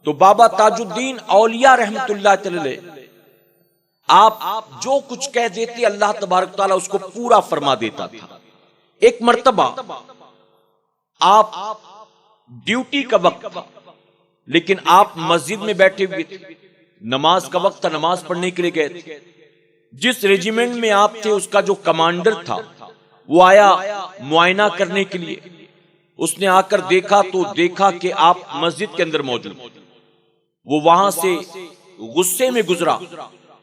تو بابا تاج الدین اولیاء رحمت اللہ علیہ آپ جو کچھ کہہ دیتے اللہ تبارک تعالیٰ اس کو پورا فرما دیتا تھا۔ ایک مرتبہ آپ ڈیوٹی کا وقت تھا لیکن آپ مسجد میں بیٹھے ہوئے تھے، نماز کا وقت تھا، نماز پڑھنے کے لیے گئے تھے۔ جس ریجیمنٹ میں آپ تھے اس کا جو کمانڈر تھا وہ آیا معائنہ کرنے کے لیے۔ اس نے آ کر دیکھا تو دیکھا کہ آپ مسجد کے اندر موجود، وہ وہاں سے غصے میں گزرا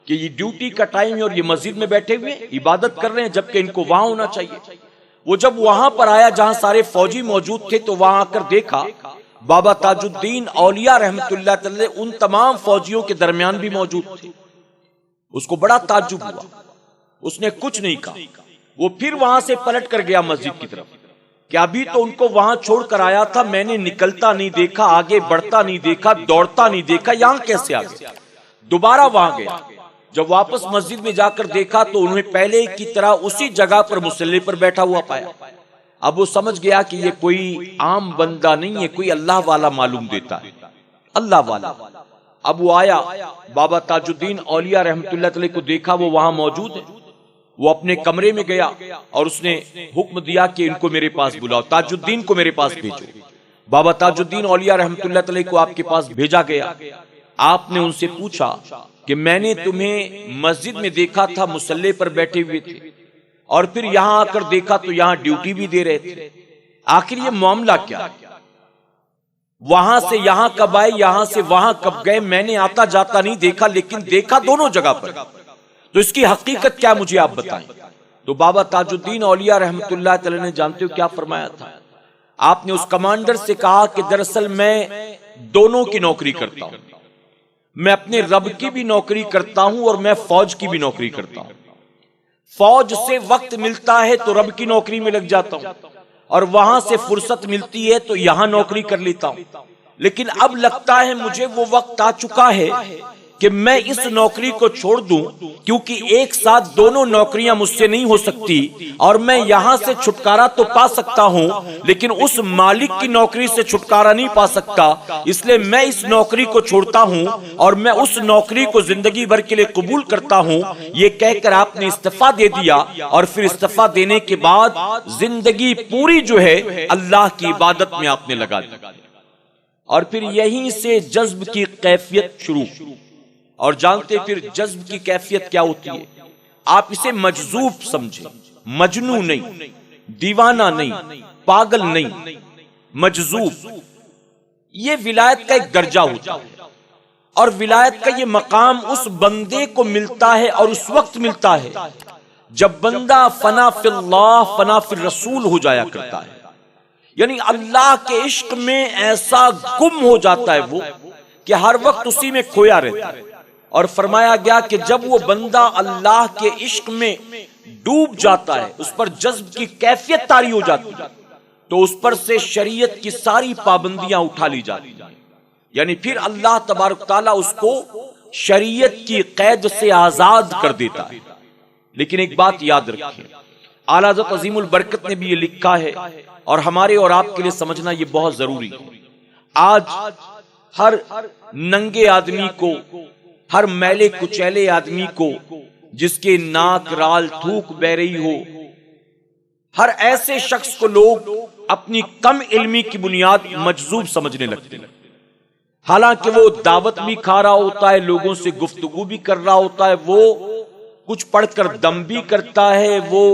کہ یہ ڈیوٹی کا ٹائم ہے اور یہ مسجد میں بیٹھے ہوئے عبادت کر رہے ہیں جبکہ ان کو وہاں ہونا چاہیے۔ وہ جب وہاں پر آیا جہاں سارے فوجی موجود تھے تو وہاں آ کر دیکھا بابا تاج الدین اولیاء رحمت اللہ علیہ ان تمام فوجیوں کے درمیان بھی موجود تھے۔ اس کو بڑا تعجب ہوا، اس نے کچھ نہیں کہا۔ وہ پھر وہاں سے پلٹ کر گیا مسجد کی طرف کہ ابھی تو ان کو وہاں چھوڑ کر آیا تھا، میں نے نکلتا نہیں دیکھا، آگے بڑھتا نہیں دیکھا، دوڑتا نہیں دیکھا، یہاں کیسے آ گیا؟ دوبارہ وہاں گیا، جب واپس مسجد میں جا کر دیکھا تو انہیں پہلے کی طرح اسی جگہ پر مصلی پر بیٹھا ہوا پایا۔ اب وہ سمجھ گیا کہ یہ کوئی عام بندہ نہیں ہے، کوئی اللہ والا معلوم دیتا ہے، اللہ والا۔ اب وہ آیا، بابا تاج الدین اولیاء رحمت اللہ علیہ کو دیکھا وہ وہاں موجود ہے۔ وہ اپنے کمرے میں گیا اور اس نے حکم دیا کہ ان کو میرے پاس بلاؤ، تاج الدین کو میرے پاس بھیجو۔ بابا تاج الدین اولیاء رحمت اللہ علیہ کو آپ کے پاس بھیجا گیا۔ آپ نے ان سے پوچھا کہ میں نے تمہیں مسجد میں دیکھا تھا، مصلی پر بیٹھے ہوئے تھے، اور پھر یہاں آ کر دیکھا تو یہاں ڈیوٹی بھی دے رہے تھے، آخر یہ معاملہ کیا ہے؟ وہاں سے یہاں کب آئے، یہاں سے وہاں کب گئے؟ میں نے آتا جاتا نہیں دیکھا لیکن دیکھا دونوں جگہ پر، تو اس کی حقیقت کیا مجھے آپ بتائیں۔ تو بابا تاج الدین اولیاء رحمت اللہ علیہ نے جانتے ہو کیا فرمایا تھا؟ آپ نے اس کمانڈر سے کہا کہ دراصل میں دونوں کی نوکری کرتا ہوں، میں اپنے رب کی بھی نوکری کرتا ہوں اور میں فوج کی بھی نوکری کرتا ہوں۔ فوج سے وقت ملتا ہے تو رب کی نوکری میں لگ جاتا ہوں، اور وہاں سے فرصت ملتی ہے تو یہاں نوکری کر لیتا ہوں، لیکن اب لگتا ہے مجھے وہ وقت آ چکا ہے کہ میں اس نوکری کو چھوڑ دوں، کیونکہ ایک ساتھ دونوں نوکریاں مجھ سے نہیں ہو سکتی، اور میں یہاں سے چھٹکارا تو پا سکتا ہوں لیکن اس مالک کی نوکری سے چھٹکارا نہیں پا سکتا، اس لیے میں اس نوکری کو چھوڑتا ہوں اور میں اس نوکری کو زندگی بھر کے لیے قبول کرتا ہوں۔ یہ کہہ کر آپ نے استعفیٰ دے دیا، اور پھر استعفیٰ دینے کے بعد زندگی پوری جو ہے اللہ کی عبادت میں آپ نے لگا دی، اور پھر یہیں سے جذب کی کیفیت شروع۔ اور جانتے پھر جذب کی کیفیت کیا ہوتی ہے؟ آپ اسے مجذوب سمجھیں، مجنو نہیں، دیوانہ نہیں، پاگل نہیں، مجذوب۔ یہ ولایت کا ایک درجہ ہوتا ہے، اور ولایت کا یہ مقام اس بندے کو ملتا ہے اور اس وقت ملتا ہے جب بندہ فنا فی اللہ فنا فی الرسول ہو جایا کرتا ہے، یعنی اللہ کے عشق میں ایسا گم ہو جاتا ہے وہ کہ ہر وقت اسی میں کھویا رہتا ہے۔ اور فرمایا گیا کہ جب وہ بندہ اللہ کے عشق میں ڈوب جاتا ہے، اس پر جذب کی کیفیت طاری ہو جاتی ہے، تو اس پر سے شریعت کی ساری پابندیاں اٹھا لی جاتی ہیں، یعنی پھر اللہ تبارک تعالیٰ اس کو شریعت کی قید سے آزاد کر دیتا ہے۔ لیکن ایک بات یاد رکھیں، اعلیٰ حضرت عظیم البرکت نے بھی یہ لکھا ہے اور ہمارے اور آپ کے لیے سمجھنا یہ بہت ضروری ہے۔ آج ہر ننگے آدمی کو، ہر میلے کچیلے آدمی کو جس کے ناک رال تھوک بہ رہی ہو، ہر ایسے شخص کو لوگ اپنی کم علمی کی بنیاد مجذوب سمجھنے لگتے ہیں، حالانکہ وہ دعوت بھی کھا رہا ہوتا ہے، لوگوں سے گفتگو بھی کر رہا ہوتا ہے، وہ کچھ پڑھ کر دم بھی کرتا ہے، وہ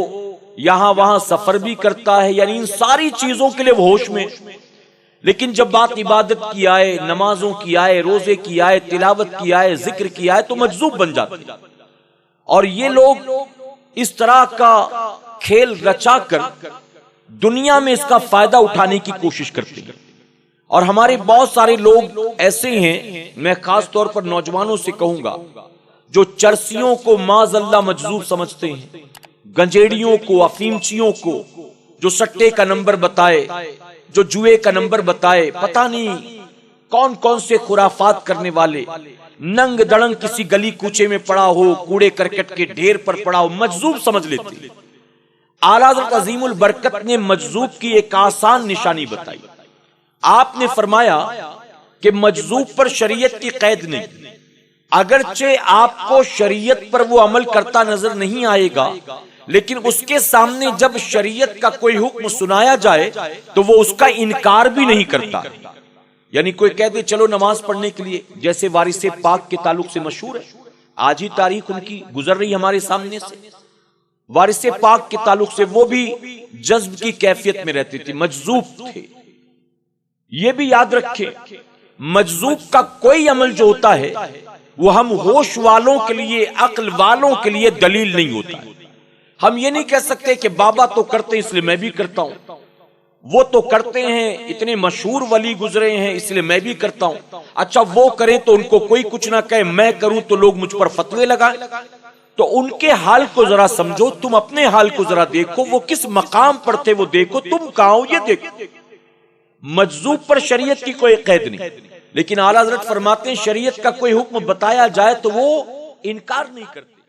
یہاں وہاں سفر بھی کرتا ہے، یعنی ان ساری چیزوں کے لیے وہ ہوش میں، لیکن جب بات عبادت کی آئے، نمازوں کی آئے، روزے کی آئے، تلاوت کی آئے، ذکر کی آئے تو مجذوب بن جاتے ہیں۔ اور یہ لوگ اس طرح کا کھیل رچا کر دنیا میں اس کا فائدہ اٹھانے کی کوشش کرتے ہیں، اور ہمارے بہت سارے لوگ ایسے ہیں، میں خاص طور پر نوجوانوں سے کہوں گا، جو چرسیوں کو معاذ اللہ مجذوب سمجھتے ہیں، گنجیڑیوں کو، افیمچیوں کو، جو سٹے کا نمبر بتائے، جو جوئے کا نمبر بتائے، پتہ نہیں کون کون سے خرافات کرنے والے، ننگ دڑنگ کسی گلی کوچے میں پڑا ہو، کوڑے کرکٹ کے ڈھیر پر پڑا ہو، مجذوب سمجھ لیتے۔ اعلیٰ حضرت عظیم البرکت نے مجذوب کی ایک آسان نشانی بتائی۔ آپ نے فرمایا کہ مجذوب پر شریعت کی قید نہیں، اگرچہ آپ کو شریعت پر وہ عمل کرتا نظر نہیں آئے گا، لیکن اس کے سامنے جب شریعت کا کوئی حکم سنایا جائے تو وہ اس کا انکار بھی نہیں کرتا۔ یعنی کوئی کہہ دے چلو نماز پڑھنے کے لیے، جیسے وارث پاک کے تعلق سے مشہور ہے، آج ہی تاریخ ان کی گزر رہی ہمارے سامنے سے۔ وارث پاک کے تعلق سے وہ بھی جذب کی کیفیت میں رہتے تھے، مجذوب تھے۔ یہ بھی یاد رکھیں، مجذوب کا کوئی عمل جو ہوتا ہے وہ ہم ہوش والوں کے لیے، عقل والوں کے لیے دلیل نہیں ہوتا۔ ہم یہ نہیں کہہ سکتے کہ بابا تو کرتے اس لیے میں بھی کرتا ہوں، وہ تو کرتے ہیں، اتنے مشہور ولی گزرے ہیں اس لیے میں بھی کرتا ہوں، اچھا وہ کریں تو ان کو کوئی کچھ نہ کہے، میں کروں تو لوگ مجھ پر فتوے لگائیں۔ تو ان کے حال کو ذرا سمجھو، تم اپنے حال کو ذرا دیکھو، وہ کس مقام پر تھے وہ دیکھو، تم کہاں ہو یہ دیکھو۔ مجذوب پر شریعت کی کوئی قید نہیں، لیکن اعلیٰ حضرت فرماتے ہیں شریعت کا کوئی حکم بتایا جائے تو وہ انکار نہیں کرتے۔